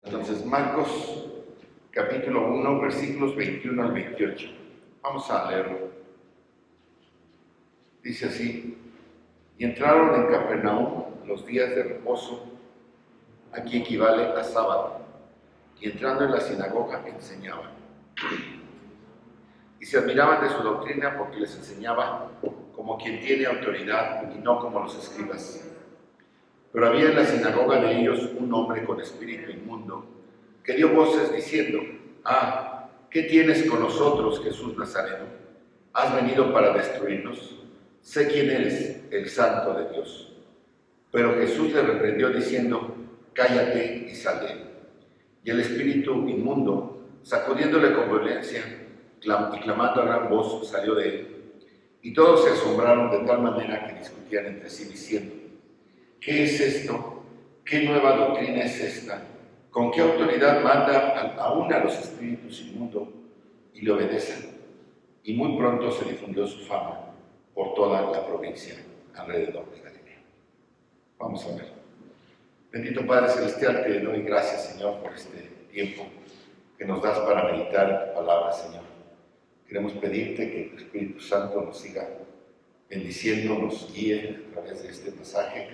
Entonces, Marcos capítulo 1, versículos 21 al 28. Vamos a leerlo. Dice así: y entraron en Capernaum los días de reposo, aquí equivale a sábado, y entrando en la sinagoga enseñaban. Y se admiraban de su doctrina porque les enseñaba como quien tiene autoridad y no como los escribas. Pero había en la sinagoga de ellos un hombre con espíritu inmundo, que dio voces diciendo: ¿qué tienes con nosotros, Jesús Nazareno? ¿Has venido para destruirnos? Sé quién eres, el Santo de Dios. Pero Jesús le reprendió diciendo: cállate y sal de él. Y el espíritu inmundo, sacudiéndole con violencia y clamando a gran voz, salió de él. Y todos se asombraron de tal manera que discutían entre sí diciendo: ¿qué es esto? ¿Qué nueva doctrina es esta? ¿Con qué autoridad manda aún a los espíritus inmundos y le obedecen? Y muy pronto se difundió su fama por toda la provincia alrededor de Galilea. Vamos a ver. Bendito Padre Celestial, te doy gracias, Señor, por este tiempo que nos das para meditar en tu palabra, Señor. Queremos pedirte que tu Espíritu Santo nos siga bendiciendo, nos guíe a través de este pasaje,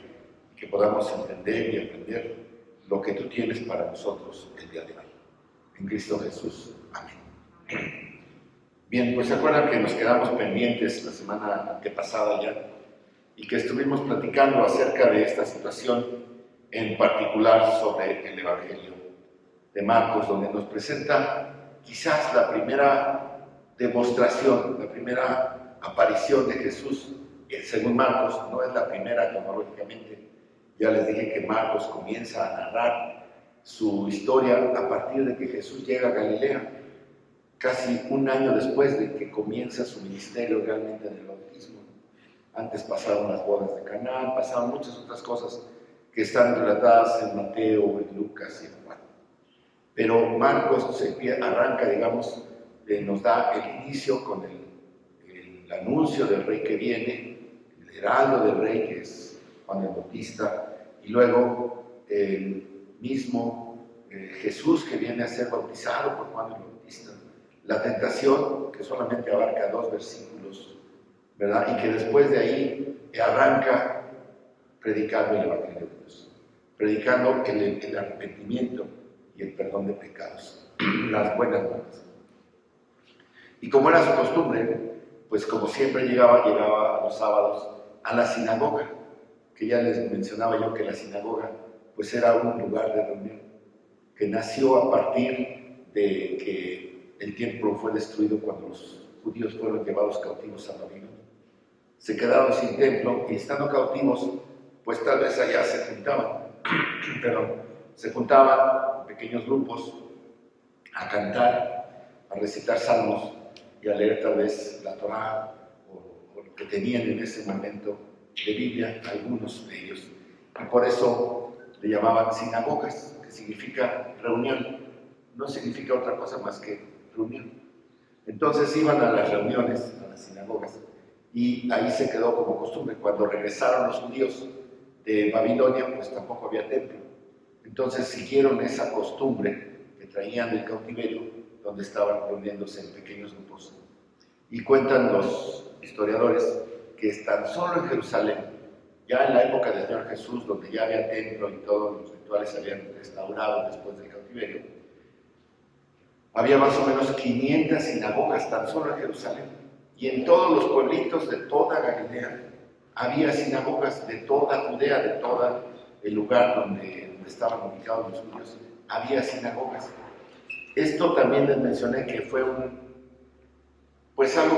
y que podamos entender y aprender lo que tú tienes para nosotros el día de hoy. En Cristo Jesús. Amén. Bien, pues se acuerdan que nos quedamos pendientes la semana antepasada ya, y que estuvimos platicando acerca de esta situación, en particular sobre el Evangelio de Marcos, donde nos presenta quizás la primera demostración, la primera aparición de Jesús, según Marcos. No es la primera cronológicamente. Ya les dije que Marcos comienza a narrar su historia a partir de que Jesús llega a Galilea, casi un año después de que comienza su ministerio realmente en el bautismo. Antes pasaron las bodas de Caná, pasaron muchas otras cosas que están relatadas en Mateo, en Lucas y en Juan. Pero Marcos arranca, digamos, nos da el inicio con el anuncio del rey que viene, el heraldo del rey, que es Juan el Bautista, y luego el mismo Jesús que viene a ser bautizado por Juan el Bautista, la tentación, que solamente abarca 2 versículos, ¿verdad? Y que después de ahí arranca predicando el Evangelio de Dios, predicando el arrepentimiento y el perdón de pecados, las buenas nuevas. Y como era su costumbre, pues como siempre llegaba los sábados a la sinagoga, que ya les mencionaba yo que la sinagoga pues era un lugar de reunión, que nació a partir de que el templo fue destruido cuando los judíos fueron llevados cautivos a Babilonia. Se quedaron sin templo y estando cautivos, pues tal vez allá se juntaban en pequeños grupos a cantar, a recitar salmos y a leer tal vez la Torá o lo que tenían en ese momento de Biblia, algunos de ellos. Y por eso le llamaban sinagogas, que significa reunión. No significa otra cosa más que reunión. Entonces iban a las reuniones, a las sinagogas, y ahí se quedó como costumbre. Cuando regresaron los judíos de Babilonia, pues tampoco había templo. Entonces siguieron esa costumbre que traían del cautiverio, donde estaban reuniéndose en pequeños grupos. Y cuentan los historiadores que tan solo en Jerusalén, ya en la época del Señor Jesús, donde ya había templo y todos los rituales se habían restaurado después del cautiverio, había más o menos 500 sinagogas tan solo en Jerusalén. Y en todos los pueblitos de toda Galilea había sinagogas, de toda Judea, de todo el lugar donde estaban ubicados los judíos, había sinagogas. Esto también les mencioné que fue algo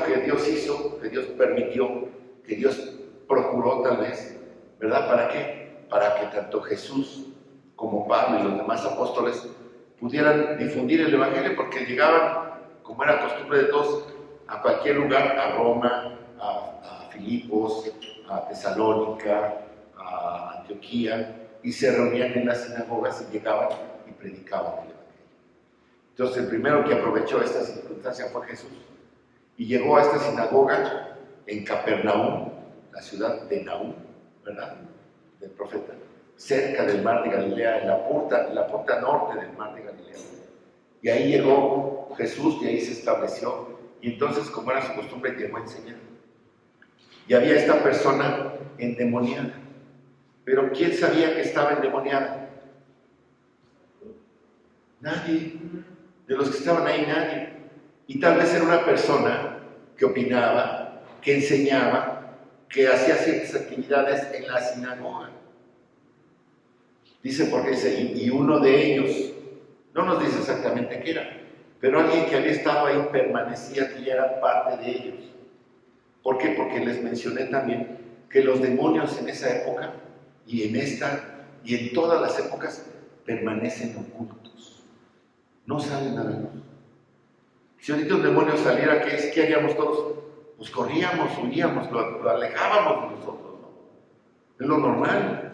que Dios hizo, que Dios permitió, que Dios procuró tal vez, ¿verdad? ¿Para qué? Para que tanto Jesús como Pablo y los demás apóstoles pudieran difundir el Evangelio, porque llegaban, como era costumbre de todos, a cualquier lugar, a Roma, a Filipos, a Tesalónica, a Antioquía, y se reunían en las sinagogas y llegaban y predicaban el Evangelio. Entonces el primero que aprovechó esta circunstancia fue Jesús, y llegó a esta sinagoga en Capernaum, la ciudad de Nahum, ¿verdad?, del profeta, cerca del mar de Galilea, en la punta norte del mar de Galilea. Y ahí llegó Jesús y ahí se estableció. Y entonces, como era su costumbre, llegó a enseñar. Y había esta persona endemoniada. Pero ¿quién sabía que estaba endemoniada? Nadie. De los que estaban ahí, nadie. Y tal vez era una persona que opinaba, que enseñaba, que hacía ciertas actividades en la sinagoga. Dice, porque dice, y uno de ellos, no nos dice exactamente qué era, pero alguien que había estado ahí permanecía, que ya era parte de ellos. ¿Por qué? Porque les mencioné también que los demonios en esa época, y en esta, y en todas las épocas, permanecen ocultos. No salen a la luz. Si ahorita un demonio saliera, ¿qué haríamos todos? Pues corríamos, huíamos, lo alejábamos de nosotros, ¿no? Es lo normal.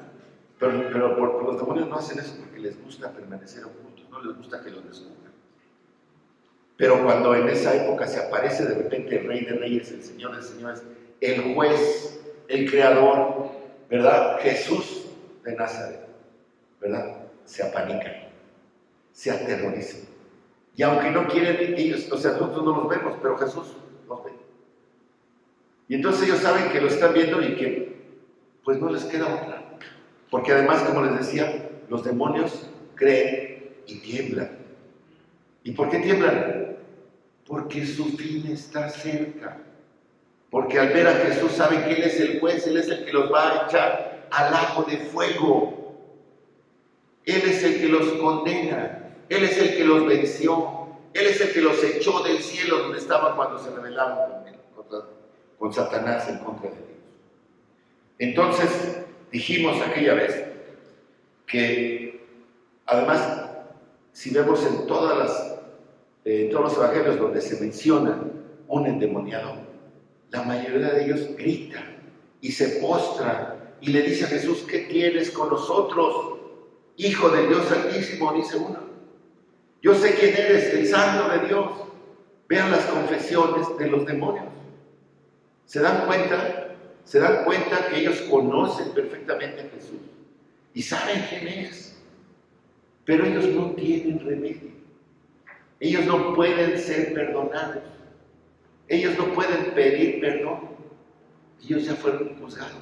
Pero los demonios no hacen eso porque les gusta permanecer ocultos, no les gusta que los descubran. Pero cuando en esa época se aparece de repente el Rey de Reyes, el Señor de Señores, el Juez, el Creador, ¿verdad? Jesús de Nazaret, ¿verdad? Se apanican, se aterrorizan. Y aunque no quieren ellos, o sea, nosotros no los vemos, pero Jesús los ve. Y entonces ellos saben que lo están viendo y que pues no les queda otra. Porque además, como les decía, los demonios creen y tiemblan. ¿Y por qué tiemblan? Porque su fin está cerca. Porque al ver a Jesús saben que Él es el juez, Él es el que los va a echar al lago de fuego. Él es el que los condena, Él es el que los venció, Él es el que los echó del cielo donde estaban cuando se rebelaron con Satanás en contra de Dios. Entonces, dijimos aquella vez que, además, si vemos en todos los evangelios donde se menciona un endemoniado, la mayoría de ellos grita y se postra y le dice a Jesús, ¿qué tienes con nosotros? Hijo del Dios Altísimo, dice uno. Yo sé quién eres, el Santo de Dios. Vean las confesiones de los demonios. ¿Se dan cuenta? Se dan cuenta que ellos conocen perfectamente a Jesús y saben quién es, pero ellos no tienen remedio. Ellos no pueden ser perdonados. Ellos no pueden pedir perdón. Ellos ya fueron juzgados.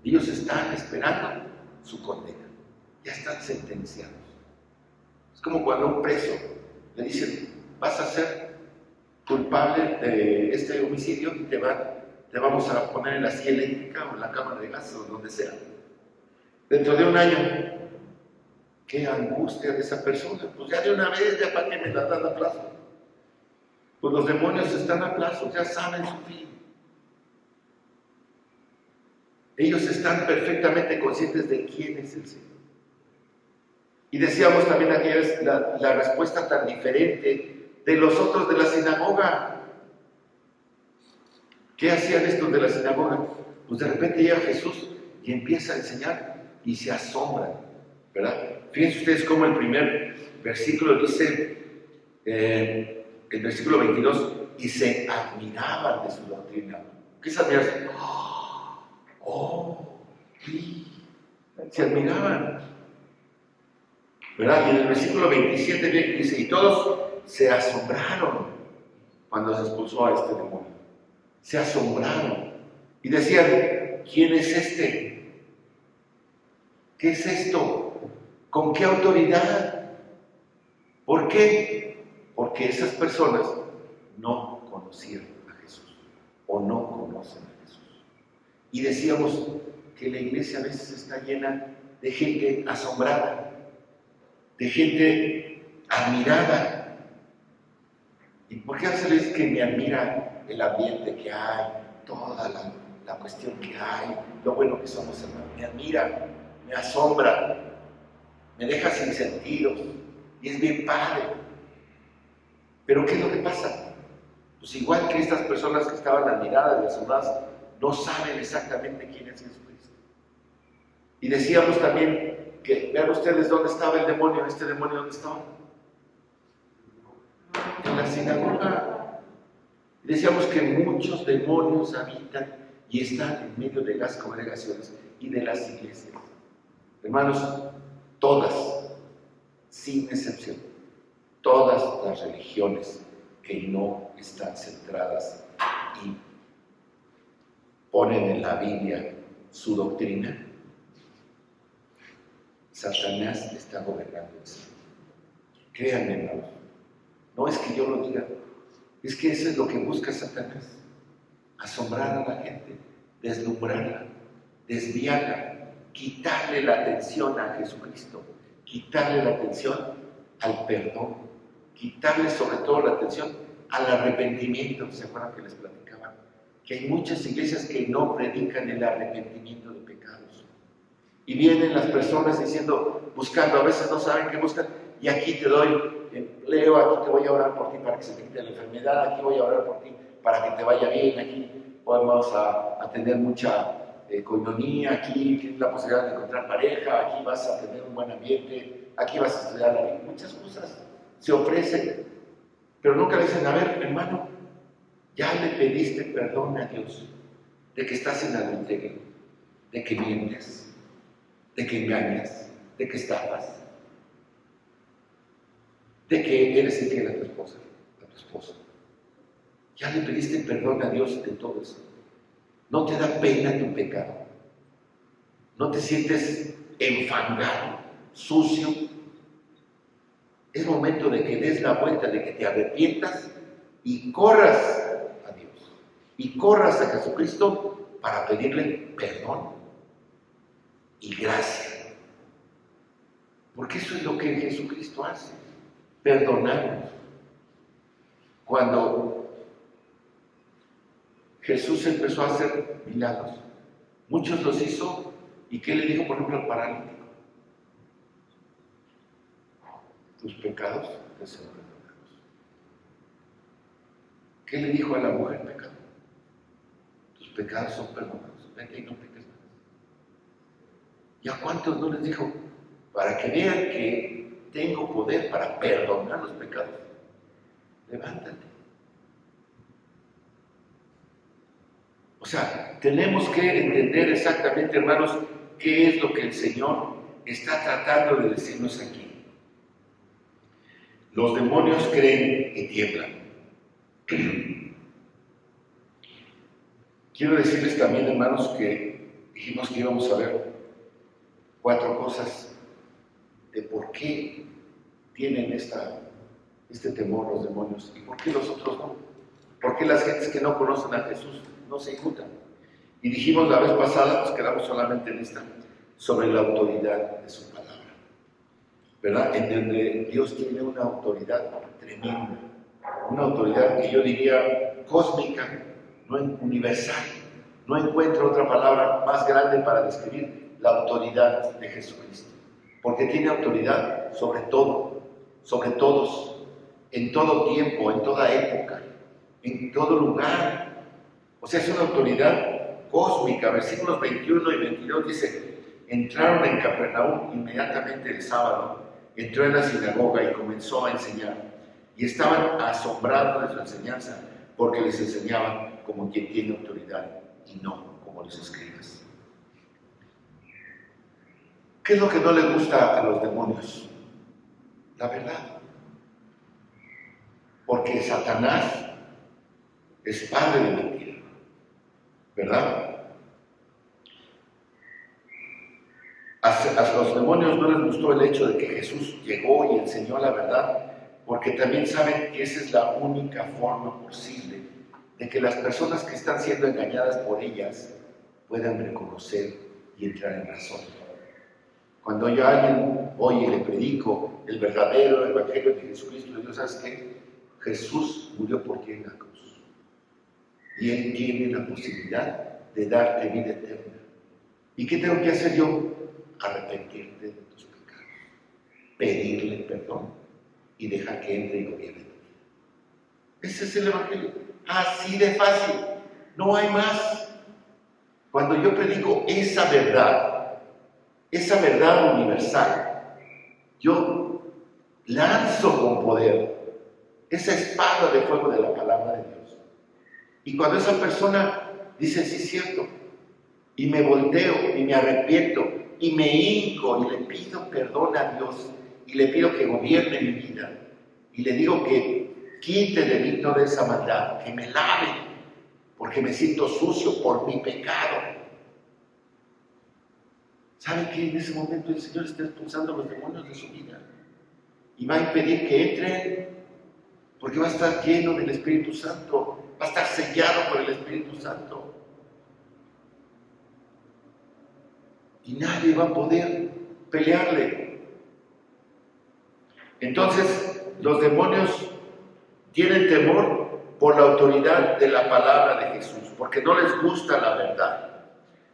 Ellos están esperando su condena. Ya están sentenciados. Es como cuando a un preso le dicen, vas a ser culpable de este homicidio y te vamos a poner en la silla eléctrica o en la cámara de gas o donde sea. Dentro de un año, qué angustia de esa persona. Pues ya de una vez, ya para que me la dan a plazo. Pues los demonios están a plazo, ya saben su fin. Ellos están perfectamente conscientes de quién es el Señor. Y decíamos también aquella vez la respuesta tan diferente de los otros de la sinagoga. ¿Qué hacían estos de la sinagoga? Pues de repente llega Jesús y empieza a enseñar y se asombran, ¿verdad? Fíjense ustedes cómo el primer versículo dice, el versículo 22, y se admiraban de su doctrina. ¿Qué se admiraban? Sí. Se admiraban, ¿verdad? Y en el versículo 27 dice, y todos se asombraron cuando se expulsó a este demonio. Se asombraron y decían, ¿quién es este? ¿Qué es esto? ¿Con qué autoridad? ¿Por qué? Porque esas personas no conocieron a Jesús o no conocen a Jesús. Y decíamos que la iglesia a veces está llena de gente asombrada, de gente admirada. ¿Y por qué hacerles que me admira el ambiente que hay, toda la cuestión que hay, lo bueno que somos, hermanos? Me admira, me asombra, me deja sin sentidos y es bien padre. Pero ¿qué es lo que pasa? Pues igual que estas personas que estaban admiradas y asombradas, no saben exactamente quién es Jesucristo. Y decíamos también que, vean ustedes dónde estaba el demonio, este demonio dónde estaba. En la sinagoga. Decíamos que muchos demonios habitan y están en medio de las congregaciones y de las iglesias. Hermanos, todas, sin excepción, todas las religiones que no están centradas y ponen en la Biblia su doctrina, Satanás está gobernando eso. Créanme, hermanos, no es que yo lo diga, es que eso es lo que busca Satanás: asombrar a la gente, deslumbrarla, desviarla, quitarle la atención a Jesucristo, quitarle la atención al perdón, quitarle sobre todo la atención al arrepentimiento. ¿Se acuerdan que les platicaba? Que hay muchas iglesias que no predican el arrepentimiento de pecados. Y vienen las personas diciendo, buscando, a veces no saben qué buscan, y aquí te doy empleo, aquí te voy a orar por ti para que se te quite la enfermedad, aquí voy a orar por ti para que te vaya bien, aquí vamos a tener mucha coinonía, aquí tienes la posibilidad de encontrar pareja, aquí vas a tener un buen ambiente, aquí vas a estudiar la vida. Muchas cosas se ofrecen, pero nunca le dicen, a ver, hermano, ya le pediste perdón a Dios de que estás en adulterio, de que mientes, de que engañas, de que estafas, de que eres infiel a tu esposa, a tu esposo. Ya le pediste perdón a Dios de todo eso. ¿No te da pena tu pecado? ¿No te sientes enfangado, sucio? Es momento de que des la vuelta, de que te arrepientas y corras a Dios. Y corras a Jesucristo para pedirle perdón y gracia. Porque eso es lo que Jesucristo hace, perdonarnos. Cuando Jesús empezó a hacer milagros, muchos los hizo, ¿y qué le dijo, por ejemplo, al paralítico? Tus pecados te son perdonados. ¿Qué le dijo a la mujer pecado? Tus pecados son perdonados, vete y no peques más. ¿Y a cuántos no les dijo? Para que vean que tengo poder para perdonar los pecados, levántate. O sea, tenemos que entender exactamente, hermanos, qué es lo que el Señor está tratando de decirnos aquí. Los demonios creen y tiemblan. Quiero decirles también, hermanos, que dijimos que íbamos a ver 4 cosas de por qué tienen este temor los demonios y por qué los otros no. ¿Por qué las gentes que no conocen a Jesús no se inmutan? Y dijimos la vez pasada, nos quedamos solamente en esta, sobre la autoridad de su palabra, ¿verdad? En donde Dios tiene una autoridad tremenda, una autoridad que yo diría cósmica, no universal. No encuentro otra palabra más grande para describir la autoridad de Jesucristo, porque tiene autoridad sobre todo, sobre todos, en todo tiempo, en toda época, en todo lugar. O sea, es una autoridad cósmica. Versículos 21 y 22 dice, entraron en Capernaum inmediatamente el sábado, entró en la sinagoga y comenzó a enseñar. Y estaban asombrados de su enseñanza, porque les enseñaban como quien tiene autoridad y no como los escribas. ¿Qué es lo que no les gusta a los demonios? La verdad. Porque Satanás es padre de mentira, ¿verdad? A los demonios no les gustó el hecho de que Jesús llegó y enseñó la verdad, porque también saben que esa es la única forma posible de que las personas que están siendo engañadas por ellas puedan reconocer y entrar en razón. Cuando yo a alguien oye y le predico el verdadero evangelio de Jesucristo, le digo, ¿sabes qué? Jesús murió por ti en la cruz. Y Él tiene la posibilidad de darte vida eterna. ¿Y qué tengo que hacer yo? Arrepentirte de tus pecados, pedirle perdón y dejar que entre y gobierne tu vida. Ese es el evangelio. Así de fácil. No hay más. Cuando yo predico esa verdad universal, yo lanzo con poder esa espada de fuego de la palabra de Dios. Y cuando esa persona dice, sí es cierto, y me volteo y me arrepiento y me hinco y le pido perdón a Dios y le pido que gobierne mi vida y le digo que quite de mí toda esa maldad, que me lave, porque me siento sucio por mi pecado. ¿Sabe que en ese momento el Señor está expulsando los demonios de su vida? Y va a impedir que entren, porque va a estar lleno del Espíritu Santo, va a estar sellado por el Espíritu Santo. Y nadie va a poder pelearle. Entonces, los demonios tienen temor por la autoridad de la palabra de Jesús, porque no les gusta la verdad.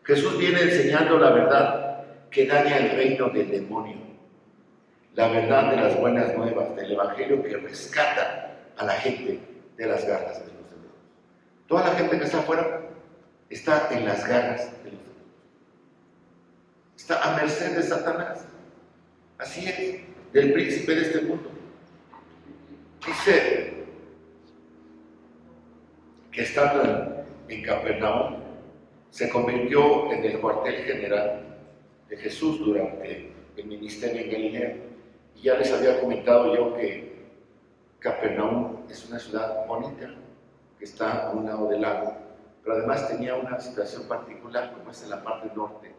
Jesús viene enseñando la verdad que daña el reino del demonio, la verdad de las buenas nuevas, del evangelio que rescata a la gente de las garras de los demonios. Toda la gente que está afuera está en las garras de los demonios, está a merced de Satanás. Así es, del príncipe de este mundo. Dice que estando en Capernaum se convirtió en el cuartel general de Jesús durante el ministerio en Galilea. Y ya les había comentado yo que Capernaum es una ciudad bonita, que está a un lado del lago, pero además tenía una situación particular, como es en la parte norte,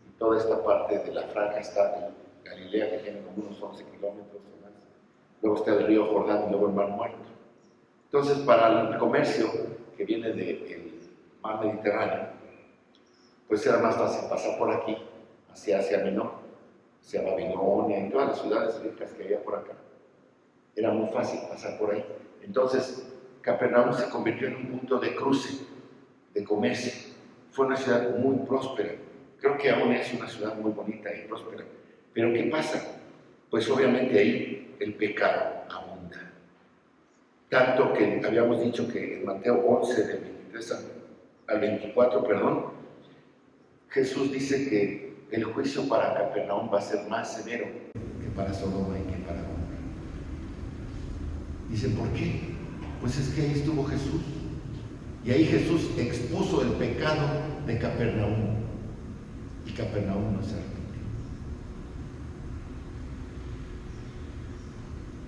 y toda esta parte de la franja está en Galilea, que tiene como unos 11 kilómetros o más. Luego está el río Jordán y luego el Mar Muerto. Entonces, para el comercio que viene del mar Mediterráneo, pues era más fácil pasar por aquí, hacia Asia Menor, hacia Babilonia y todas las ciudades ricas que había por acá. Era muy fácil pasar por ahí. Entonces, Capernaum se convirtió en un punto de cruce, de comercio. Fue una ciudad muy próspera. Creo que aún es una ciudad muy bonita y próspera. Pero ¿qué pasa? Pues obviamente ahí el pecado abunda. Tanto que habíamos dicho que en Mateo 11, del 23 al 24, Jesús dice que el juicio para Capernaum va a ser más severo que para Sodoma y que para Gomorra. Dice, ¿por qué? Pues es que ahí estuvo Jesús. Y ahí Jesús expuso el pecado de Capernaum. Y Capernaum no se arrepintió.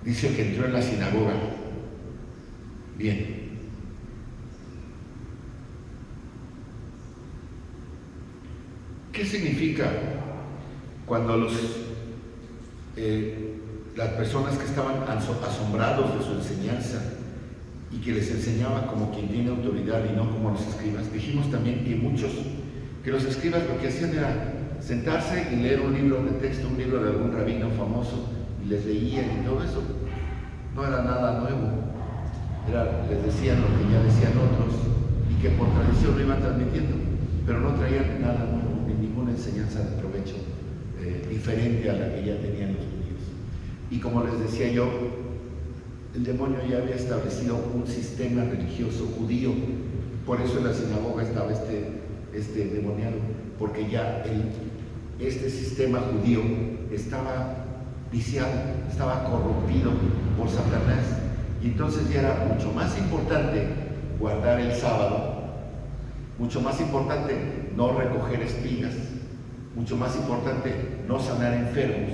Dice que entró en la sinagoga. Bien. ¿Qué significa cuando las personas que estaban asombrados de su enseñanza y que les enseñaba como quien tiene autoridad y no como los escribas? Dijimos también que los escribas lo que hacían era sentarse y leer un libro de texto, un libro de algún rabino famoso, y les leían y todo eso. No era nada nuevo, les decían lo que ya decían otros y que por tradición lo iban transmitiendo, pero no traían nada nuevo, ni ninguna enseñanza de provecho diferente a la que ya tenían los judíos. Y como les decía yo, el demonio ya había establecido un sistema religioso judío, por eso en la sinagoga estaba este demoniado, porque ya este sistema judío estaba viciado, estaba corrompido por Satanás, y entonces ya era mucho más importante guardar el sábado, mucho más importante no recoger espigas, mucho más importante no sanar enfermos,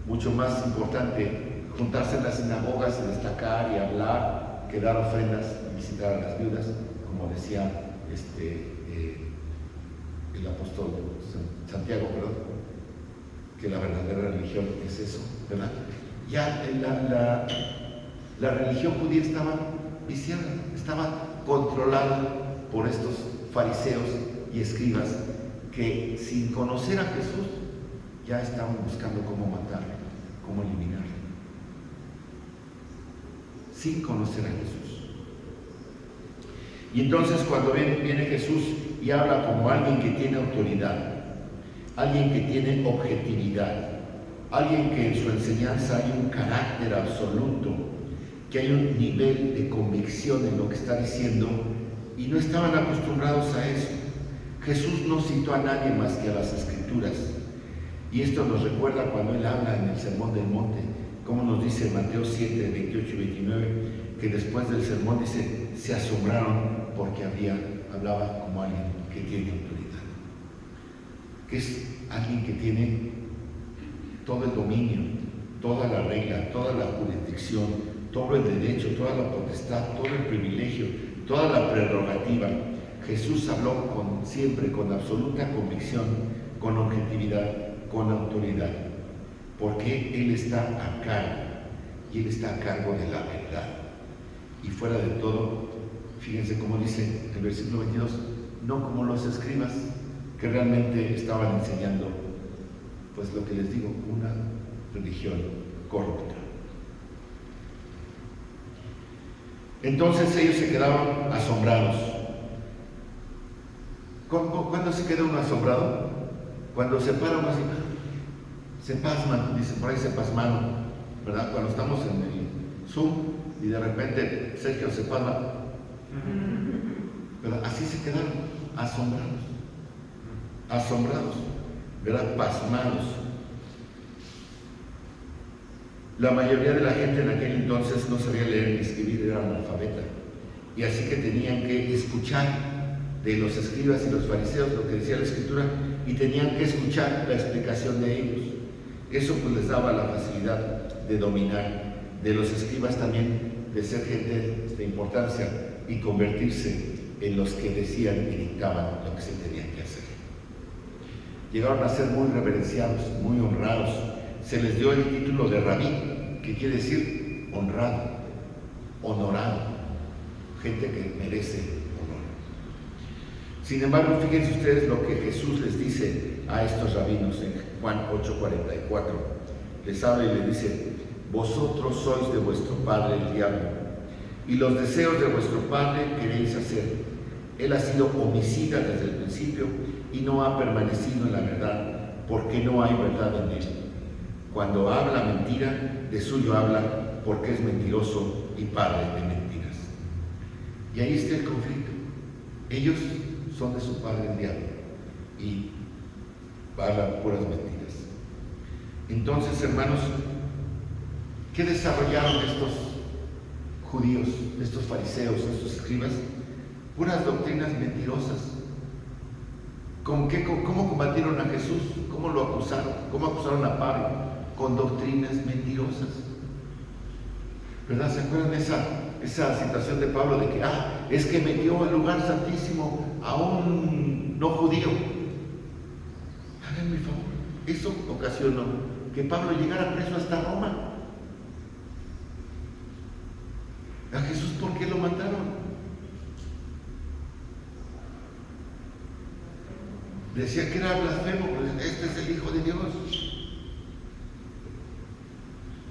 mucho más importante juntarse en las sinagogas y destacar y hablar, que dar ofrendas y visitar a las viudas, como decía el apóstol Santiago, que la verdadera religión es eso, ¿verdad? Ya la religión judía estaba viciada, estaba controlada por estos fariseos y escribas que sin conocer a Jesús ya estaban buscando cómo matarle, cómo eliminarle. Sin conocer a Jesús. Y entonces cuando viene Jesús y habla como alguien que tiene autoridad, alguien que tiene objetividad, alguien que en su enseñanza hay un carácter absoluto, que hay un nivel de convicción en lo que está diciendo, y no estaban acostumbrados a eso. Jesús no citó a nadie más que a las Escrituras, y esto nos recuerda cuando Él habla en el Sermón del Monte, como nos dice Mateo 7, 28 y 29, que después del sermón dice, se asombraron porque hablaba como alguien que tiene autoridad. que es alguien que tiene todo el dominio, toda la regla, toda la jurisdicción, todo el derecho, toda la potestad, todo el privilegio, toda la prerrogativa. Jesús habló siempre con absoluta convicción, con objetividad, con autoridad, porque Él está a cargo, y Él está a cargo de la verdad. Y fuera de todo, fíjense cómo dice el versículo 22, no como los escribas, que realmente estaban enseñando, pues lo que les digo, una religión corrupta. Entonces ellos se quedaron asombrados. ¿Cuándo se queda uno asombrado? Cuando se para uno así, se pasman, dicen por ahí se pasmaron, ¿verdad? Cuando estamos en el Zoom y de repente Sergio se pasma, ¿verdad? Así se quedaron, asombrados, ¿verdad? Pasmados. La mayoría de la gente en aquel entonces no sabía leer ni escribir, era analfabeta, y así que tenían que escuchar de los escribas y los fariseos lo que decía la Escritura, y tenían que escuchar la explicación de ellos. Eso pues les daba la facilidad de dominar, de los escribas también, de ser gente de importancia y convertirse en los que decían y dictaban lo que se tenía que hacer. Llegaron a ser muy reverenciados, muy honrados. Se les dio el título de rabí, que quiere decir honrado, honorado, gente que merece honor. Sin embargo, fíjense ustedes lo que Jesús les dice a estos rabinos en Juan 8:44. Les habla y les dice: vosotros sois de vuestro padre el diablo, y los deseos de vuestro padre queréis hacer. Él ha sido homicida desde el principio y no ha permanecido en la verdad, porque no hay verdad en él. Cuando habla mentira, de suyo habla, porque es mentiroso y padre de mentiras. Y ahí está el conflicto. Ellos son de su padre el diablo y hablan puras mentiras. Entonces, hermanos, ¿qué desarrollaron estos judíos, estos fariseos, estos escribas? Puras doctrinas mentirosas. ¿Cómo combatieron a Jesús? ¿Cómo lo acusaron? ¿Cómo acusaron a Pablo? Con doctrinas mentirosas. ¿Verdad? ¿Se acuerdan esa situación de Pablo de que es que metió al lugar santísimo a un no judío? Háganme el favor. Eso ocasionó que Pablo llegara preso hasta Roma. ¿A Jesús por qué lo mataron? Decía que era blasfemo, pues este es el Hijo de Dios.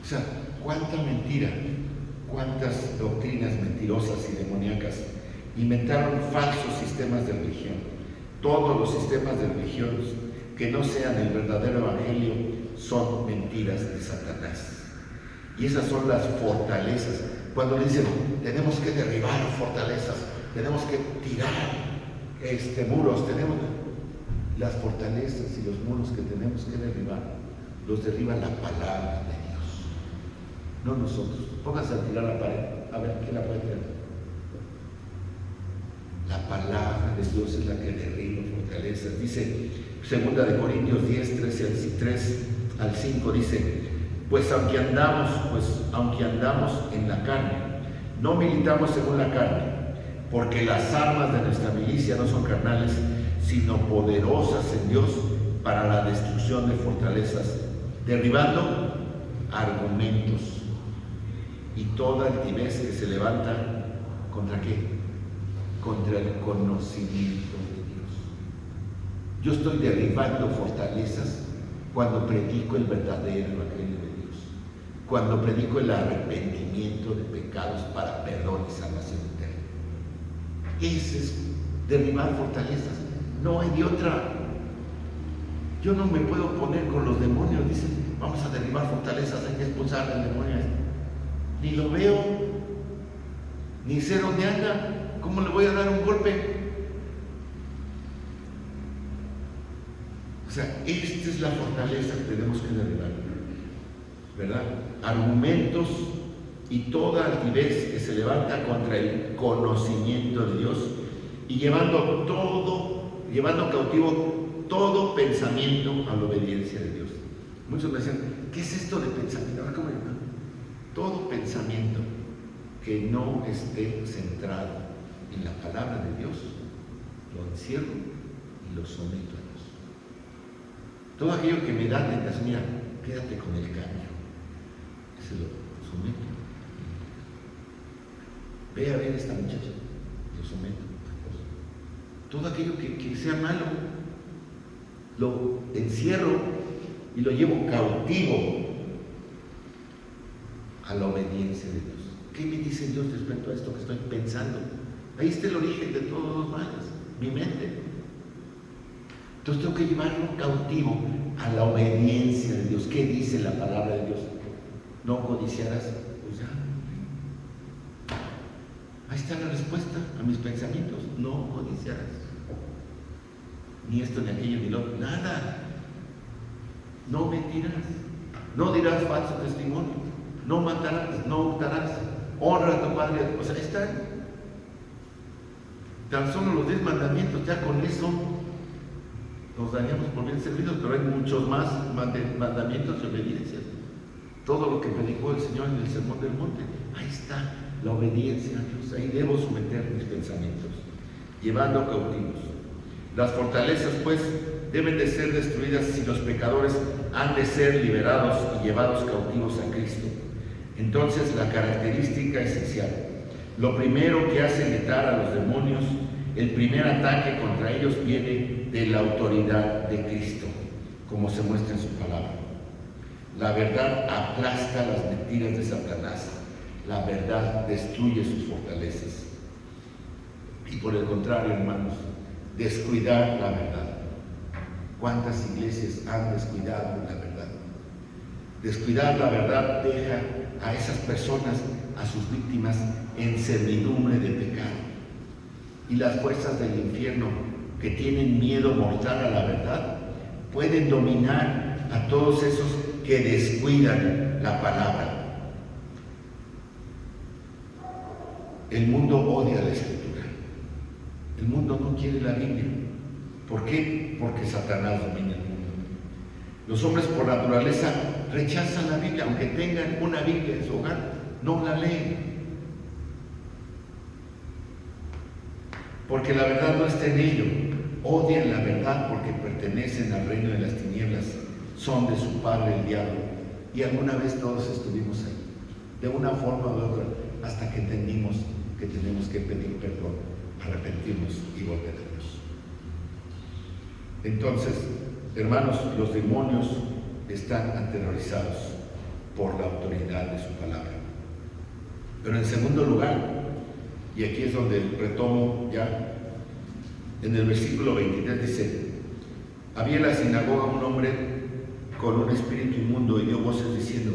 O sea, cuánta mentira, cuántas doctrinas mentirosas y demoníacas. Inventaron falsos sistemas de religión. Todos los sistemas de religión que no sean el verdadero evangelio son mentiras de Satanás. Y esas son las fortalezas. Cuando le dicen, tenemos que derribar fortalezas, tenemos que tirar muros, tenemos las fortalezas y los muros que tenemos que derribar, los derriba la palabra de Dios, no nosotros. Pónganse a tirar la pared, a ver, ¿quién la puede tirar? La palabra de Dios es la que derriba fortalezas. Dice 2 Corintios 10, 3 al 5, dice: pues aunque andamos en la carne, no militamos según la carne, porque las armas de nuestra milicia no son carnales, sino poderosas en Dios para la destrucción de fortalezas, derribando argumentos y toda altivez que se levanta ¿contra qué? Contra el conocimiento de Dios. Yo estoy derribando fortalezas cuando predico el verdadero evangelio de Dios, cuando predico el arrepentimiento de pecados para perdón y salvación eterna. Ese es derribar fortalezas. No hay de otra. Yo no me puedo poner con los demonios. Dicen, vamos a derribar fortalezas, hay que expulsar al demonio. Ni lo veo, ni sé dónde anda. ¿Cómo le voy a dar un golpe? O sea, esta es la fortaleza que tenemos que derribar, ¿verdad? Argumentos y toda altivez que se levanta contra el conocimiento de Dios, y llevando cautivo todo pensamiento a la obediencia de Dios. Muchos me decían, ¿qué es esto de pensamiento? Ahora, ¿cómo le llaman? Todo pensamiento que no esté centrado en la palabra de Dios, lo encierro y lo someto a Dios. Todo aquello que me da tentación, mira, quédate con el cambio, ese lo someto. Ve a ver a esta muchacha, lo someto. Todo aquello que sea malo, lo encierro y lo llevo cautivo a la obediencia de Dios. ¿Qué me dice Dios respecto a esto que estoy pensando? Ahí está el origen de todos los males, mi mente. Entonces tengo que llevarlo cautivo a la obediencia de Dios. ¿Qué dice la palabra de Dios? No codiciarás. Pues ya. Ahí está la respuesta a mis pensamientos. No codiciarás. Ni esto, ni aquello, ni lo otro. Nada. No mentirás. No dirás falso testimonio. No matarás. No hurtarás. Honra a tu padre. O sea, están tan solo los 10 mandamientos. Ya con eso nos daríamos por bien servidos, pero hay muchos más mandamientos y obediencias. Todo lo que predicó el Señor en el Sermón del Monte, ahí está la obediencia a Dios. Ahí debo someter mis pensamientos, llevando cautivos. Las fortalezas, pues, deben de ser destruidas si los pecadores han de ser liberados y llevados cautivos a Cristo. Entonces, la característica esencial, lo primero que hace letar a los demonios, el primer ataque contra ellos viene de la autoridad de Cristo, como se muestra en su palabra. La verdad aplasta las mentiras de Satanás. La verdad destruye sus fortalezas. Y por el contrario, hermanos, descuidar la verdad. ¿Cuántas iglesias han descuidado la verdad? Descuidar la verdad deja a esas personas, a sus víctimas, en servidumbre de pecado. Y las fuerzas del infierno, que tienen miedo mortal a la verdad, pueden dominar a todos esos que descuidan la palabra. El mundo odia la Escritura. El mundo no quiere la Biblia. ¿Por qué? Porque Satanás domina el mundo. Los hombres por naturaleza rechazan la Biblia, aunque tengan una Biblia en su hogar, no la leen. Porque la verdad no está en ello. Odian la verdad porque pertenecen al reino de las tinieblas. Son de su padre el diablo. Y alguna vez todos estuvimos ahí, de una forma u otra, hasta que entendimos que tenemos que pedir perdón, arrepentirnos y volver a Dios. Entonces, hermanos, los demonios están aterrorizados por la autoridad de su palabra. Pero en segundo lugar, y aquí es donde retomo ya, en el versículo 23 dice: había en la sinagoga un hombre con un espíritu inmundo y dio voces diciendo: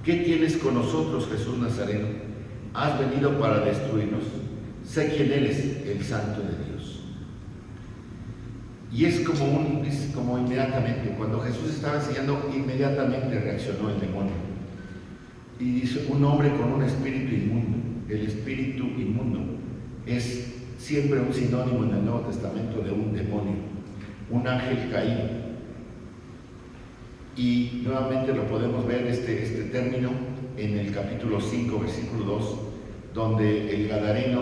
¿qué tienes con nosotros, Jesús Nazareno? ¿Has venido para destruirnos? Sé quién eres, el Santo de Dios. Y es como inmediatamente, cuando Jesús estaba enseñando, inmediatamente reaccionó el demonio. Y dice: un hombre con un espíritu inmundo. El espíritu inmundo es siempre un sinónimo en el Nuevo Testamento de un demonio, un ángel caído. Y nuevamente lo podemos ver este término en el capítulo 5, versículo 2, donde el gadareno,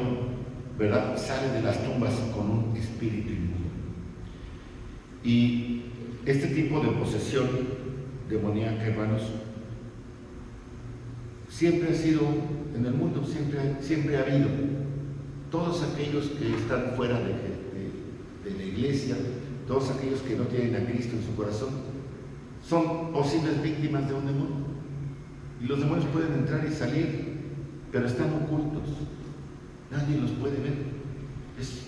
¿verdad?, sale de las tumbas con un espíritu inmundo. Y este tipo de posesión demoníaca, hermanos, siempre ha sido en el mundo, siempre ha habido. Todos aquellos que están fuera de la iglesia, todos aquellos que no tienen a Cristo en su corazón, son posibles víctimas de un demonio. Y los demonios pueden entrar y salir, pero están ocultos. Nadie los puede ver. Es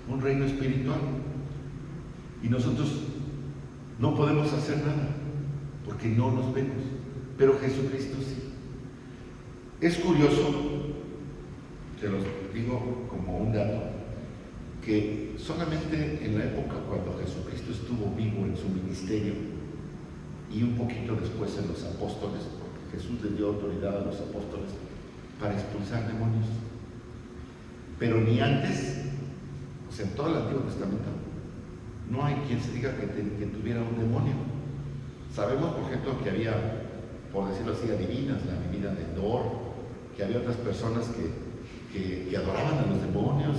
un reino espiritual. Y nosotros no podemos hacer nada, porque no nos vemos. Pero Jesucristo sí. Es curioso, te lo digo como un dato, que solamente en la época cuando Jesucristo estuvo vivo en su ministerio y un poquito después en los apóstoles, porque Jesús les dio autoridad a los apóstoles para expulsar demonios, pero ni antes, o sea, en todo el Antiguo Testamento, no hay quien se diga que tuviera un demonio. Sabemos, por ejemplo, que había, por decirlo así, adivinas, la divina de Endor, que había otras personas que adoraban a los demonios,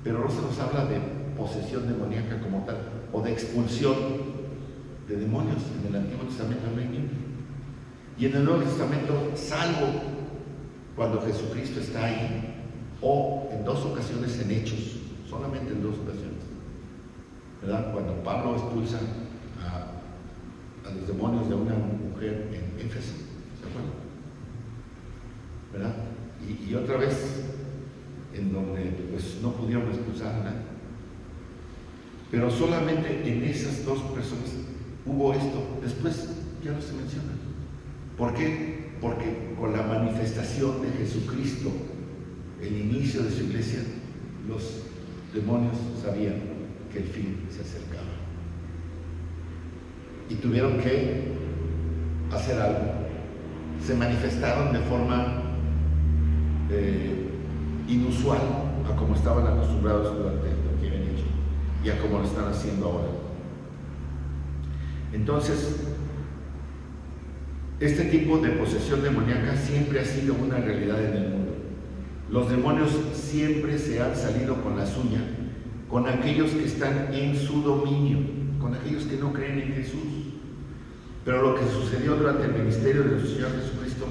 pero no se nos habla de posesión demoníaca como tal, o de expulsión de demonios. En el Antiguo Testamento no hay ni uno. Y en el Nuevo Testamento, salvo cuando Jesucristo está ahí, o en 2 ocasiones en Hechos, solamente en 2 ocasiones, ¿verdad? Cuando Pablo expulsa a los demonios de una mujer en Éfeso, ¿se acuerdan? ¿Verdad? Y otra vez en donde pues no pudieron expulsar a nadie. Pero solamente en esas 2 personas hubo esto. Después ya no se menciona. ¿Por qué? Porque con la manifestación de Jesucristo, el inicio de su iglesia, los demonios sabían que el fin se acercaba. Y tuvieron que hacer algo. Se manifestaron de forma inusual a como estaban acostumbrados durante lo que habían hecho y a como lo están haciendo ahora. Entonces, este tipo de posesión demoníaca siempre ha sido una realidad en el mundo. Los demonios siempre se han salido con la suya con aquellos que están en su dominio, con aquellos que no creen en Jesús. Pero lo que sucedió durante el ministerio de nuestro Señor Jesucristo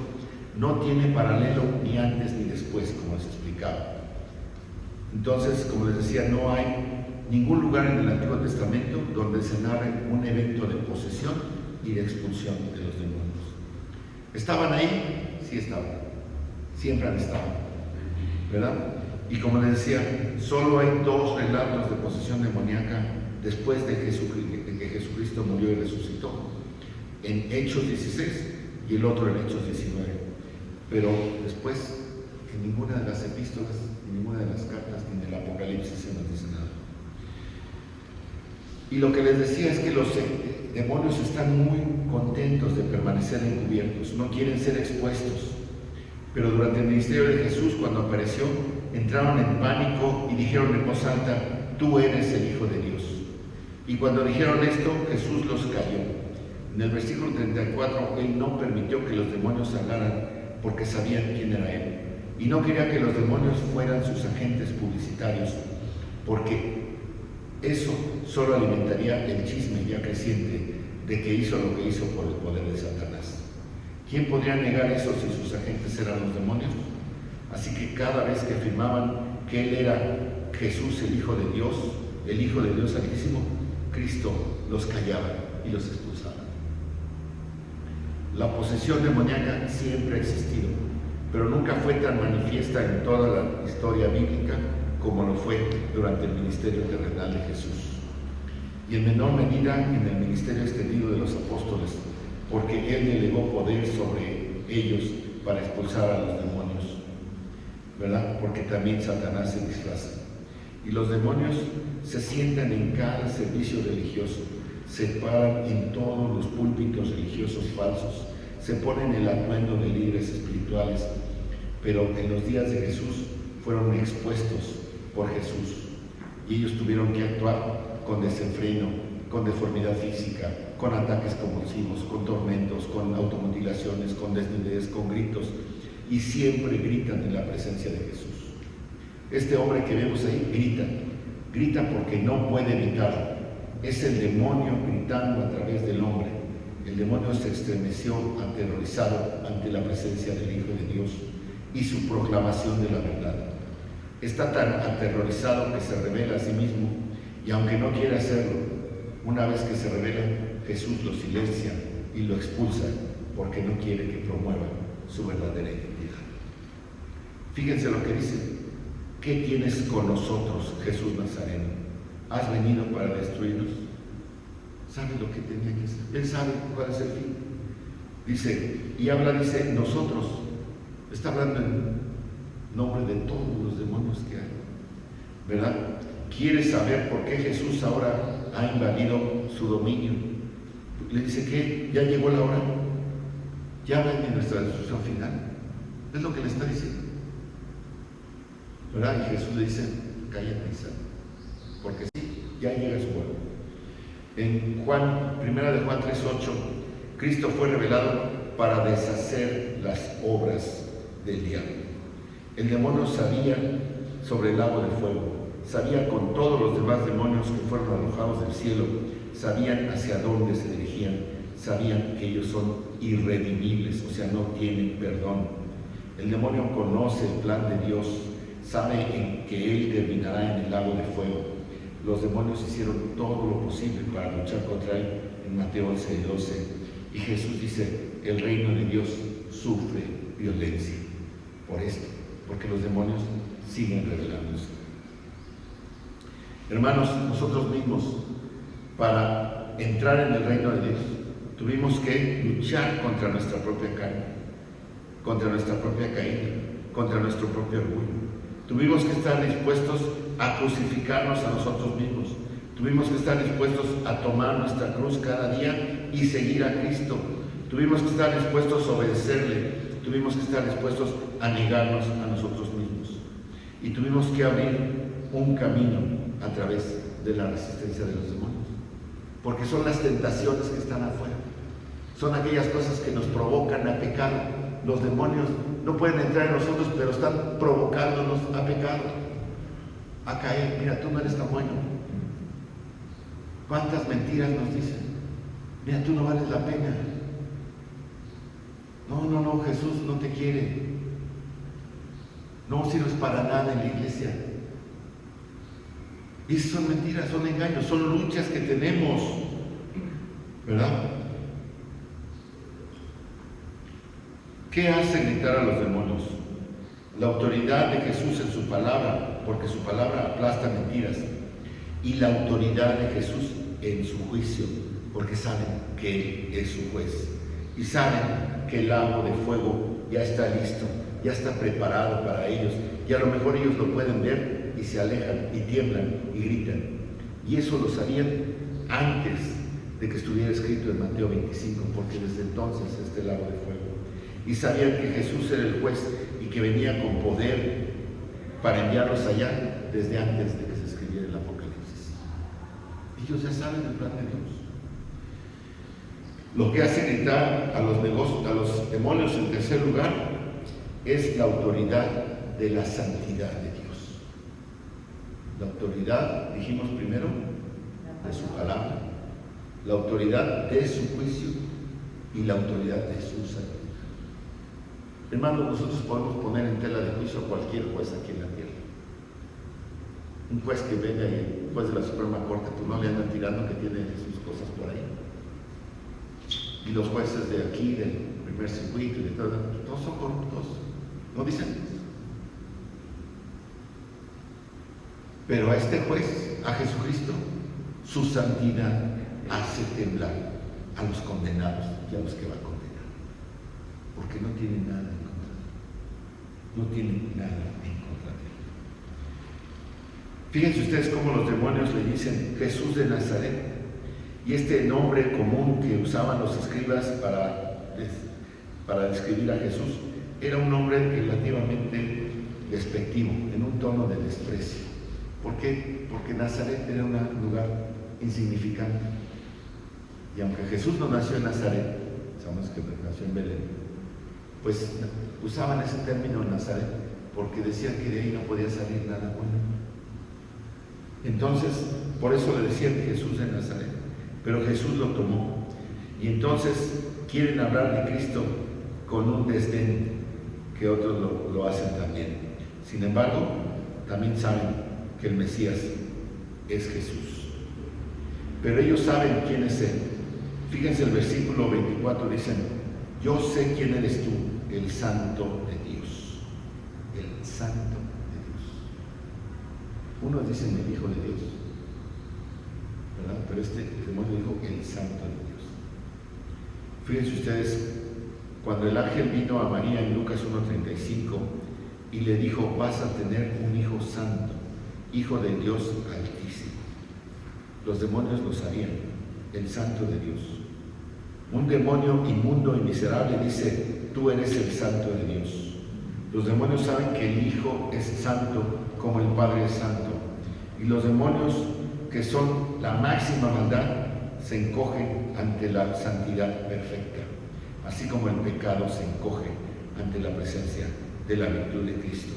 no tiene paralelo ni antes ni después, como les explicaba. Entonces, como les decía, no hay ningún lugar en el Antiguo Testamento donde se narre un evento de posesión y de expulsión de los demonios. ¿Estaban ahí? Sí estaban. Siempre han estado, ¿verdad? Y como les decía, solo hay 2 relatos de posesión demoníaca después de que Jesucristo murió y resucitó. En Hechos 16 y el otro en Hechos 19. Pero después, en ninguna de las epístolas, en ninguna de las cartas, ni en el Apocalipsis se nos dice nada. Y lo que les decía es que los demonios están muy contentos de permanecer encubiertos, no quieren ser expuestos. Pero durante el ministerio de Jesús, cuando apareció, entraron en pánico y dijeron en voz alta: tú eres el Hijo de Dios. Y cuando dijeron esto, Jesús los calló. En el versículo 34, Él no permitió que los demonios hablaran porque sabían quién era Él. Y no quería que los demonios fueran sus agentes publicitarios, porque eso solo alimentaría el chisme ya creciente de que hizo lo que hizo por el poder de Satanás. ¿Quién podría negar eso si sus agentes eran los demonios? Así que cada vez que afirmaban que Él era Jesús, el Hijo de Dios Altísimo, Cristo los callaba y los expulsaba. La posesión demoníaca siempre ha existido, pero nunca fue tan manifiesta en toda la historia bíblica como lo fue durante el ministerio terrenal de Jesús. Y en menor medida en el ministerio extendido de los apóstoles, porque Él delegó poder sobre ellos para expulsar a los demonios, ¿verdad? Porque también Satanás se disfraza. Y los demonios se sientan en cada servicio religioso, se paran en todos los púlpitos religiosos falsos, se ponen el atuendo de líderes espirituales, pero en los días de Jesús fueron expuestos por Jesús y ellos tuvieron que actuar con desenfreno, con deformidad física, con ataques convulsivos, con tormentos, con automutilaciones, con desnudez, con gritos, y siempre gritan en la presencia de Jesús. Este hombre que vemos ahí grita porque no puede evitarlo. Es el demonio gritando a través del hombre. El demonio se estremeció aterrorizado ante la presencia del Hijo de Dios y su proclamación de la verdad. Está tan aterrorizado que se revela a sí mismo, y aunque no quiere hacerlo, una vez que se revela, Jesús lo silencia y lo expulsa porque no quiere que promueva su verdadera identidad. Fíjense lo que dice: ¿qué tienes con nosotros, Jesús Nazareno? ¿Has venido para destruirnos? ¿Sabe lo que tenía que hacer? Él sabe cuál es el fin. Dice, nosotros. Está hablando en nombre de todos los demonios que hay, ¿verdad? Quiere saber por qué Jesús ahora ha invadido su dominio. Le dice que ya llegó la hora, ya ven en nuestra destrucción final. Es lo que le está diciendo, ¿verdad? Y Jesús le dice: cállate, Isaac, porque sí, ya llega su hora. En Primera de Juan 3:8, Cristo fue revelado para deshacer las obras del diablo. El demonio sabía sobre el lago de fuego, sabía con todos los demás demonios que fueron arrojados del cielo, sabían hacia dónde se dirigían, sabían que ellos son irredimibles, o sea, no tienen perdón. El demonio conoce el plan de Dios, sabe en que Él terminará en el lago de fuego. Los demonios hicieron todo lo posible para luchar contra Él en Mateo 11:12. Y Jesús dice, el reino de Dios sufre violencia por esto, porque los demonios siguen rebelándose. Hermanos, nosotros mismos, para entrar en el reino de Dios, tuvimos que luchar contra nuestra propia carne, contra nuestra propia caída, contra nuestro propio orgullo. Tuvimos que estar dispuestos a crucificarnos a nosotros mismos. Tuvimos que estar dispuestos a tomar nuestra cruz cada día y seguir a Cristo. Tuvimos que estar dispuestos a obedecerle. Tuvimos que estar dispuestos a negarnos a nosotros mismos. Y tuvimos que abrir un camino a través de la resistencia de los demonios. Porque son las tentaciones que están afuera. Son aquellas cosas que nos provocan a pecado. Los demonios no pueden entrar en nosotros, pero están provocándonos a pecado, a caer. Mira, tú no eres tan bueno. ¿Cuántas mentiras nos dicen? Mira, tú no vales la pena. No, Jesús no te quiere. No sirves para nada en la iglesia. Y son mentiras, son engaños, son luchas que tenemos, ¿verdad? ¿Qué hace gritar a los demonios? La autoridad de Jesús en su palabra, porque su palabra aplasta mentiras, y la autoridad de Jesús en su juicio, porque saben que Él es su juez, y saben que el lago de fuego ya está listo, ya está preparado para ellos, y a lo mejor ellos lo pueden ver y se alejan y tiemblan y gritan. Y eso lo sabían antes de que estuviera escrito en Mateo 25, porque desde entonces este lago de fuego. Y sabían que Jesús era el juez y que venía con poder para enviarlos allá desde antes de que se escribiera el Apocalipsis. Ellos ya saben el plan de Dios. Lo que hace gritar a los demonios en tercer lugar es la autoridad de la santidad de Dios. La autoridad, dijimos primero, de su palabra, la autoridad de su juicio y la autoridad de su santidad. Hermanos, nosotros podemos poner en tela de juicio a cualquier juez aquí en la tierra. Un juez que venga y el juez de la Suprema Corte, pues no le andan tirando que tiene sus cosas por ahí. Y los jueces de aquí, del primer circuito y de todo, todos son corruptos. ¿No dicen? Pero a este juez, a Jesucristo, su santidad hace temblar a los condenados y a los que va a condenar. Porque no tienen nada en contra de Él. No tienen nada en contra de Él. Fíjense ustedes cómo los demonios le dicen Jesús de Nazaret. Y este nombre común que usaban los escribas para describir a Jesús era un nombre relativamente despectivo, en un tono de desprecio. ¿Por qué? Porque Nazaret era un lugar insignificante. Y aunque Jesús no nació en Nazaret, sabemos que nació en Belén, pues usaban ese término en Nazaret porque decían que de ahí no podía salir nada bueno. Entonces, por eso le decían Jesús de Nazaret. Pero Jesús lo tomó. Y entonces quieren hablar de Cristo con un desdén que otros lo hacen también. Sin embargo, también saben que el Mesías es Jesús. Pero ellos saben quién es Él. Fíjense el versículo 24, dicen, yo sé quién eres tú, el Santo de Dios. El Santo de Dios. Unos dicen el Hijo de Dios, ¿verdad? Pero este demonio dijo el Santo de Dios. Fíjense ustedes, cuando el ángel vino a María en Lucas 1:35 y le dijo, vas a tener un hijo santo, hijo del Dios Altísimo. Los demonios lo sabían, el Santo de Dios. Un demonio inmundo y miserable dice, tú eres el Santo de Dios. Los demonios saben que el Hijo es santo como el Padre es santo. Y los demonios que son la máxima maldad, se encogen ante la santidad perfecta, así como el pecado se encoge ante la presencia de la virtud de Cristo.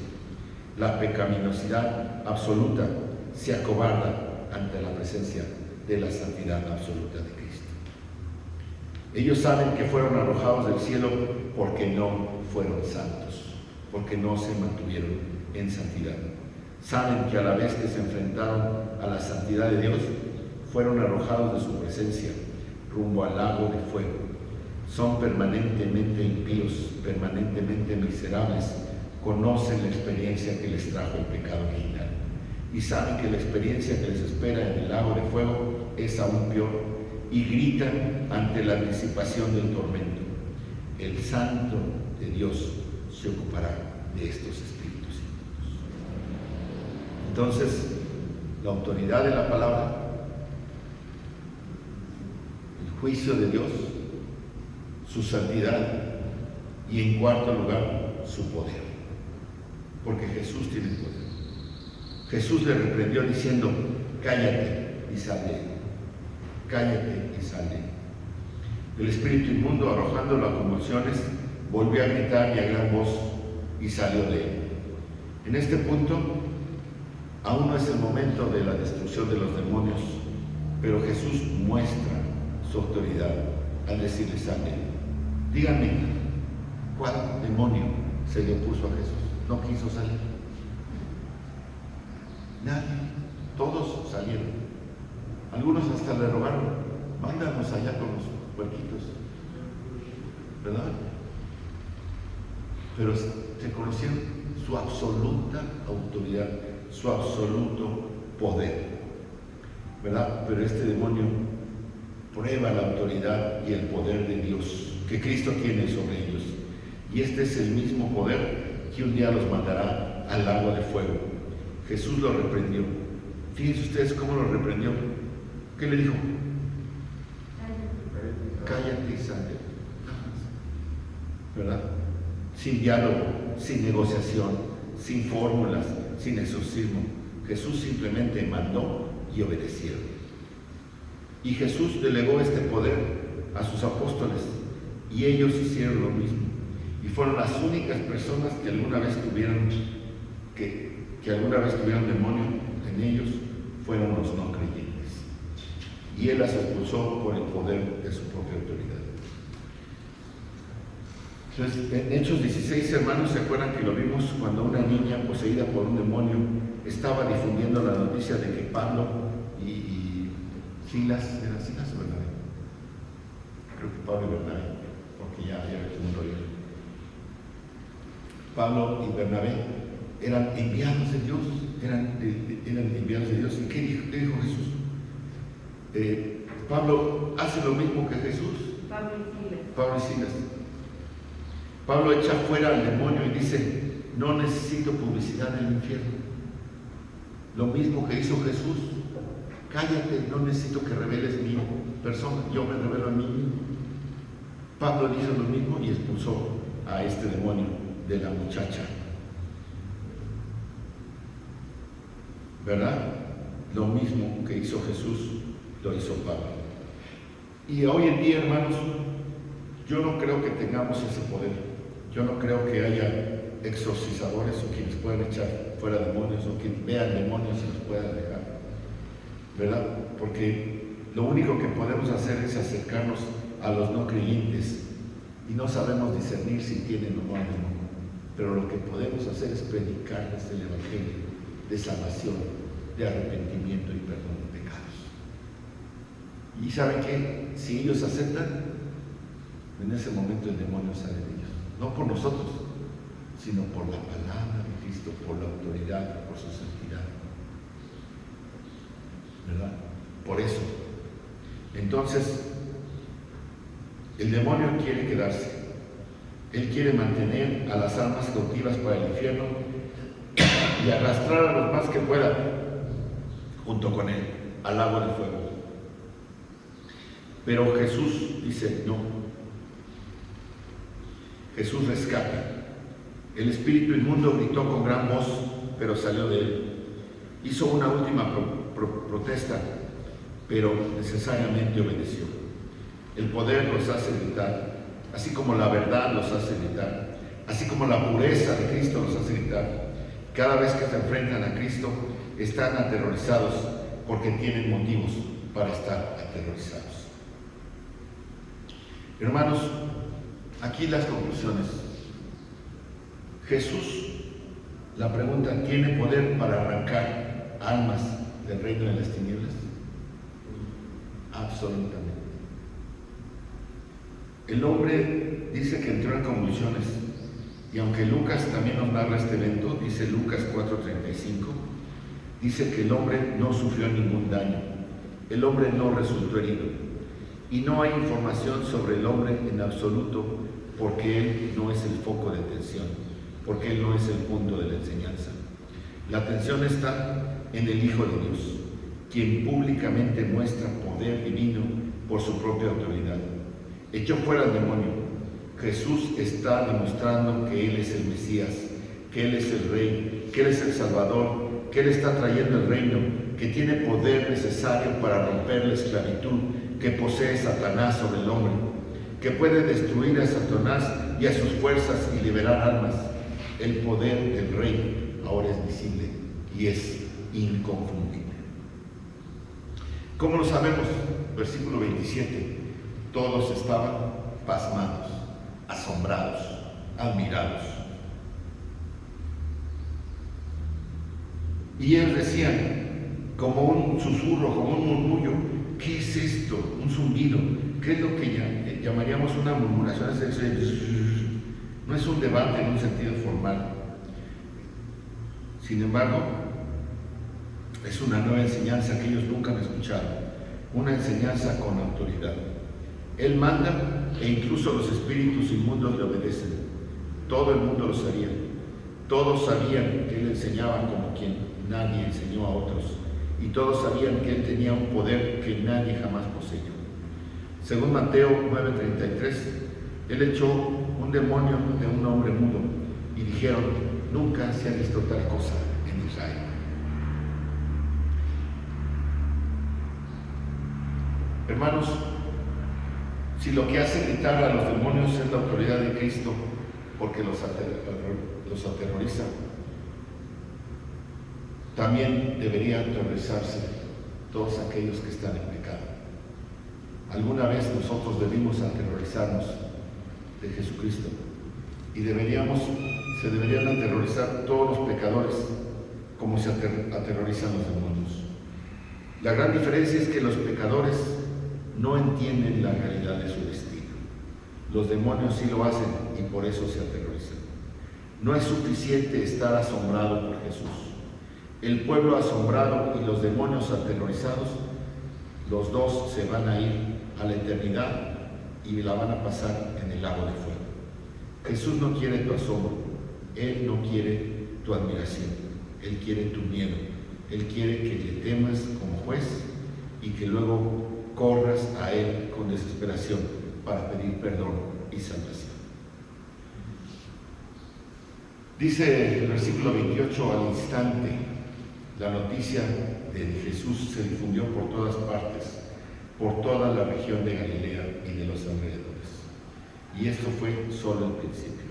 La pecaminosidad absoluta se acobarda ante la presencia de la santidad absoluta de Cristo. Ellos saben que fueron arrojados del cielo porque no fueron santos, porque no se mantuvieron en santidad. Saben que a la vez que se enfrentaron a la santidad de Dios, fueron arrojados de su presencia rumbo al lago de fuego. Son permanentemente impíos, permanentemente miserables, conocen la experiencia que les trajo el pecado original y saben que la experiencia que les espera en el lago de fuego es aún peor y gritan ante la anticipación del tormento. El Santo de Dios se ocupará de estos espíritus inmundos. Entonces, la autoridad de la palabra, el juicio de Dios, su santidad y en cuarto lugar, su poder. Porque Jesús tiene poder. Jesús le reprendió diciendo: cállate y sal de él. Cállate y sal de él. El espíritu inmundo, arrojándolo a convulsiones, volvió a gritar y a gran voz y salió de él. En este punto, aún no es el momento de la destrucción de los demonios, pero Jesús muestra su autoridad al decirle: sal de él. Díganme, ¿cuál demonio se le opuso a Jesús? No quiso salir. Nadie. Todos salieron. Algunos hasta le rogaron: mándanos allá con los puerquitos, ¿verdad? Pero se conocieron su absoluta autoridad, su absoluto poder, ¿verdad? Pero este demonio prueba la autoridad y el poder de Dios que Cristo tiene sobre ellos. Y este es el mismo poder que un día los mandará al lago de fuego. Jesús lo reprendió. Fíjense ustedes cómo lo reprendió. ¿Qué le dijo? Cállate y sal, ¿verdad? Sin diálogo, sin negociación, sin fórmulas, sin exorcismo. Jesús simplemente mandó y obedecieron. Y Jesús delegó este poder a sus apóstoles y ellos hicieron lo mismo. Y fueron las únicas personas que alguna vez tuvieron demonio en ellos, fueron los no creyentes. Y Él las expulsó por el poder de su propia autoridad. Entonces, en Hechos 16, hermanos, ¿se acuerdan que lo vimos cuando una niña poseída por un demonio estaba difundiendo la noticia de que Pablo y Silas, ¿era Silas o Bernabé? Creo que Pablo y Bernabé, porque ya había un rollo. Pablo y Bernabé eran enviados de Dios, eran enviados de Dios. ¿Y qué dijo Jesús? Pablo hace lo mismo que Jesús. Pablo y Silas. Pablo echa fuera al demonio y dice: no necesito publicidad en el infierno. Lo mismo que hizo Jesús: cállate, no necesito que reveles mi persona, yo me revelo a mí mismo. Pablo hizo lo mismo y expulsó a este demonio de la muchacha, ¿verdad? Lo mismo que hizo Jesús lo hizo Pablo. Y hoy en día, hermanos, yo no creo que tengamos ese poder. Yo no creo que haya exorcizadores o quienes puedan echar fuera demonios o quienes vean demonios y los puedan dejar, ¿verdad? Porque lo único que podemos hacer es acercarnos a los no creyentes y no sabemos discernir si tienen o no demonio. Pero lo que podemos hacer es predicarles el evangelio de salvación, de arrepentimiento y perdón de pecados. Y ¿saben qué? Si ellos aceptan, en ese momento el demonio sale de ellos. No por nosotros, sino por la palabra de Cristo, por la autoridad, por su santidad. ¿Verdad? Por eso. Entonces, el demonio quiere quedarse. Él quiere mantener a las almas cautivas para el infierno y arrastrar a los más que pueda junto con él al lago de fuego. Pero Jesús dice no. Jesús rescata. El espíritu inmundo gritó con gran voz, pero salió de él. Hizo una última protesta, pero necesariamente obedeció. El poder los hace gritar, así como la verdad los hace gritar, así como la pureza de Cristo los hace gritar. Cada vez que se enfrentan a Cristo, están aterrorizados porque tienen motivos para estar aterrorizados. Hermanos, aquí las conclusiones. Jesús, la pregunta, ¿tiene poder para arrancar almas del reino de las tinieblas? Absolutamente. El hombre dice que entró en convulsiones, y aunque Lucas también nos narra este evento, dice Lucas 4:35, dice que el hombre no sufrió ningún daño, el hombre no resultó herido, y no hay información sobre el hombre en absoluto, porque él no es el foco de atención, porque él no es el punto de la enseñanza. La atención está en el Hijo de Dios, quien públicamente muestra poder divino por su propia autoridad. Echó fuera al demonio. Jesús está demostrando que Él es el Mesías, que Él es el Rey, que Él es el Salvador, que Él está trayendo el reino, que tiene poder necesario para romper la esclavitud que posee Satanás sobre el hombre, que puede destruir a Satanás y a sus fuerzas y liberar almas. El poder del Rey ahora es visible y es inconfundible. ¿Cómo lo sabemos? Versículo 27. Todos estaban pasmados, asombrados, admirados. Y ellos decían, como un susurro, como un murmullo, ¿qué es esto? Un zumbido. ¿Qué es lo que llamaríamos una murmuración? No es un debate en un sentido formal. Sin embargo, es una nueva enseñanza que ellos nunca han escuchado, una enseñanza con autoridad. Él manda e incluso los espíritus inmundos le obedecen. Todo el mundo lo sabía. Todos sabían que Él enseñaba como quien nadie enseñó a otros. Y todos sabían que Él tenía un poder que nadie jamás poseyó. Según Mateo 9:33, Él echó un demonio de un hombre mudo y dijeron, nunca se ha visto tal cosa en Israel. Hermanos, si lo que hace gritar a los demonios es la autoridad de Cristo porque los aterroriza, también deberían aterrorizarse todos aquellos que están en pecado. Alguna vez nosotros debimos aterrorizarnos de Jesucristo y se deberían aterrorizar todos los pecadores como se aterrorizan los demonios. La gran diferencia es que los pecadores no entienden la realidad de su destino. Los demonios sí lo hacen y por eso se aterrorizan. No es suficiente estar asombrado por Jesús. El pueblo asombrado y los demonios aterrorizados, los dos se van a ir a la eternidad y la van a pasar en el lago de fuego. Jesús no quiere tu asombro, Él no quiere tu admiración, Él quiere tu miedo, Él quiere que le temas como juez y que luego corras a Él con desesperación para pedir perdón y salvación. Dice el versículo 28, al instante, la noticia de Jesús se difundió por todas partes, por toda la región de Galilea y de los alrededores. Y esto fue solo el principio.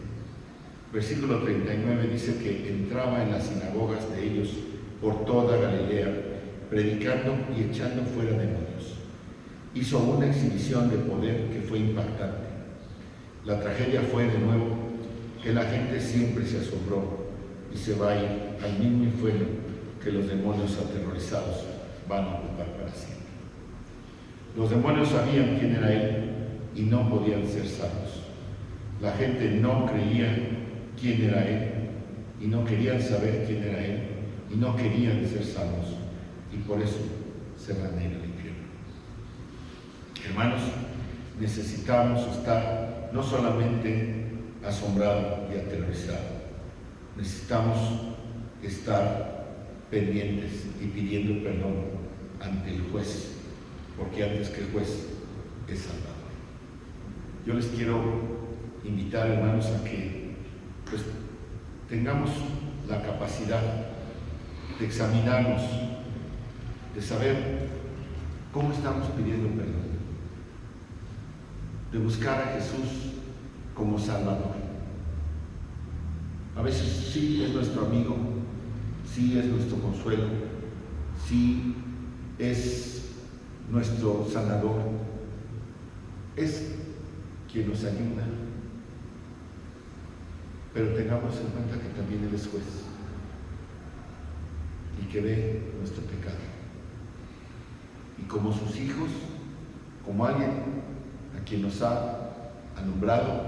Versículo 39 dice que entraba en las sinagogas de ellos por toda Galilea, predicando y echando fuera demonios. Hizo una exhibición de poder que fue impactante. La tragedia fue, de nuevo, que la gente siempre se asombró y se va a ir al mismo infierno que los demonios aterrorizados van a ocupar para siempre. Los demonios sabían quién era Él y no podían ser salvos. La gente no creía quién era Él y no querían saber quién era Él y no querían ser salvos y por eso se van a ir al infierno. Hermanos, necesitamos estar no solamente asombrados y aterrorizados, necesitamos estar pendientes y pidiendo perdón ante el juez, porque antes que el juez es Salvador. Yo les quiero invitar, hermanos, a que tengamos la capacidad de examinarnos, de saber cómo estamos pidiendo perdón, de buscar a Jesús como Salvador. A veces sí es nuestro amigo, sí es nuestro consuelo, sí es nuestro sanador, es quien nos ayuda, pero tengamos en cuenta que también Él es juez y que ve nuestro pecado. Y como sus hijos, como alguien a quien nos ha alumbrado,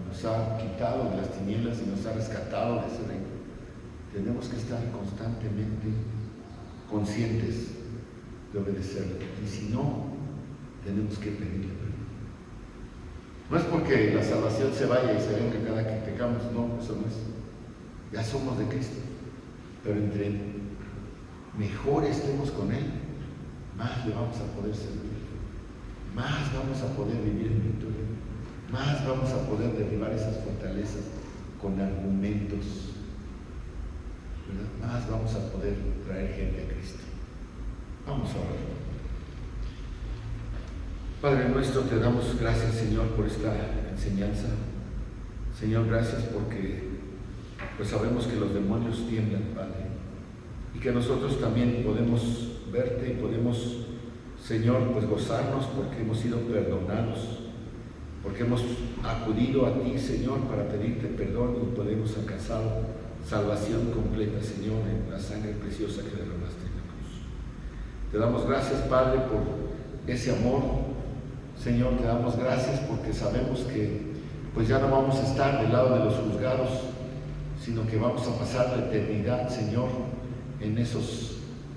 nos ha quitado de las tinieblas y nos ha rescatado de ese reino, tenemos que estar constantemente conscientes de obedecerle. Y si no, tenemos que pedirle perdón. No es porque la salvación se vaya y se venga cada que pecamos, no, eso no es. Ya somos de Cristo. Pero entre mejor estemos con Él, más le vamos a poder servir, más vamos a poder vivir en victoria, más vamos a poder derribar esas fortalezas con argumentos, ¿verdad? Más vamos a poder traer gente a Cristo. Vamos a orar. Padre nuestro, te damos gracias, Señor, por esta enseñanza. Señor, gracias porque pues sabemos que los demonios tiemblan, Padre, y que nosotros también podemos verte y podemos, Señor, pues gozarnos porque hemos sido perdonados, porque hemos acudido a ti, Señor, para pedirte perdón y podemos alcanzar salvación completa, Señor, en la sangre preciosa que derramaste en la cruz. Te damos gracias, Padre, por ese amor. Señor, te damos gracias porque sabemos que pues ya no vamos a estar del lado de los juzgados, sino que vamos a pasar la eternidad, Señor, en esos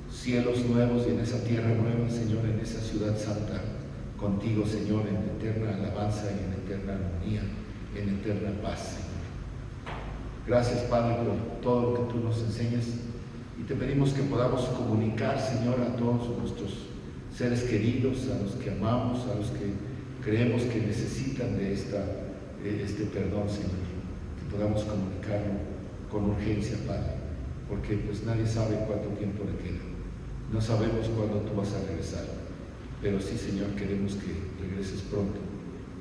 cielos nuevos y en esa tierra nueva, Señor, en esa ciudad santa, contigo, Señor, en eterna alabanza y en eterna armonía, en eterna paz, Señor. Gracias, Padre, por todo lo que tú nos enseñas y te pedimos que podamos comunicar, Señor, a todos nuestros seres queridos, a los que amamos, a los que creemos que necesitan de este perdón, Señor, que podamos comunicarlo con urgencia, Padre, porque pues nadie sabe cuánto tiempo le queda, no sabemos cuándo tú vas a regresar, pero sí, Señor, queremos que regreses pronto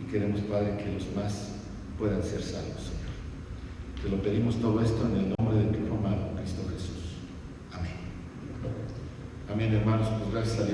y queremos, Padre, que los más puedan ser salvos, Señor. Te lo pedimos todo esto en el nombre de tu Hijo amado, Cristo Jesús. Amén. Amén, hermanos, pues gracias a Dios.